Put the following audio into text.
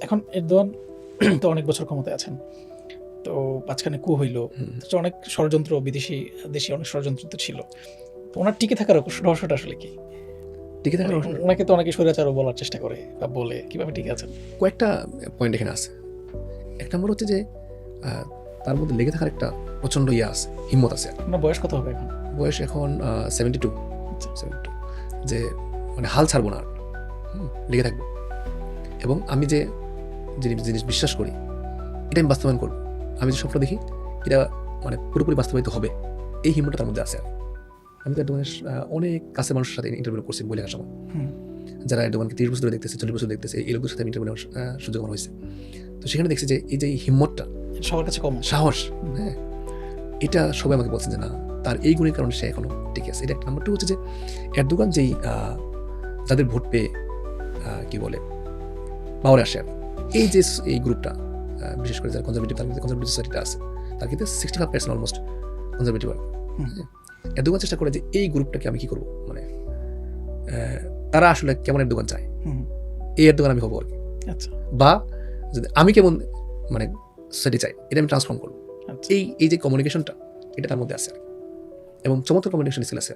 এখন এরদোয়ান তো অনেক বছর ক্ষমতায় আছেন, তো মাঝখানে কু হইল, অনেক ষড়যন্ত্র, বিদেশি দেশি অনেক ষড়যন্ত্র তো ছিল, তো ওনার টিকে থাকার রহস্যটা আসলে কি? টিকে থাকার ওনাকে তো অনেকে স্বৈরাচারও বলার চেষ্টা করে বা বলে, কিভাবে টিকে আছেন? কয়েকটা পয়েন্ট এখানে আছে। এক নম্বর হচ্ছে যে তার মধ্যে লেগে থাকার একটা প্রচণ্ড আছে, হিম্মত আছে। আপনার বয়স কত হবে এখন? বয়স এখন 72। আচ্ছা। 72, যে মানে হাল ছাড়বো না, লেগে থাকবো, এবং আমি যে জিনিস বিশ্বাস করি এটা আমি বাস্তবায়ন করবো। আমি যে স্বপ্ন দেখি এটা মানে পুরোপুরি বাস্তবায়িত হবে, এই হিম্মতটা তার মধ্যে আছে। আমি তো এরদোয়ানের অনেক কাছের মানুষের সাথে ইন্টারভিউ করছি বই লেখার সময়, যারা এরদোয়ানকে 30 বছর ধরে দেখতেছে, 40 বছর দেখতেছে, এই লোকদের সাথে আমি ইন্টারভিউ নেওয়ার সুযোগ আমার হয়েছে। তো সেখানে দেখছি যে এই যে হিম্মতটা, সবার কাছে কম সাহস, হ্যাঁ, এটা সবাই আমাকে বলছেন যে না, তার এই গুণের কারণে সে এখনো টিকে আছে। এটা একটা। নাম্বার 2 হচ্ছে যে এরদোয়ান যেই যাদের ভোট পেয়ে কি বলে পাওয়ারে আসে, এই যে এই গ্রুপটা, বিশেষ করে যারা কনজারভেটিভ, তার মধ্যে কনজারভেটিভ সোসাইটিটা আছে, তার কিন্তু 65% অলমোস্ট কনজারভেটিভ। এরদোয়ান চেষ্টা করে যে এই গ্রুপটাকে আমি কি করবো, মানে তারা আসলে কেমন এরদোয়ান চায়, এই এরদোয়ান আমি হবো আর কি। আচ্ছা। বা যদি আমি কেমন মানে সোসাইটি চাই, এটা আমি ট্রান্সফর্ম করবো। এই যে কমিউনিকেশনটা, এটা তার মধ্যে আছে, এবং চমৎকার কমিউনিকেশন স্কিল আছে।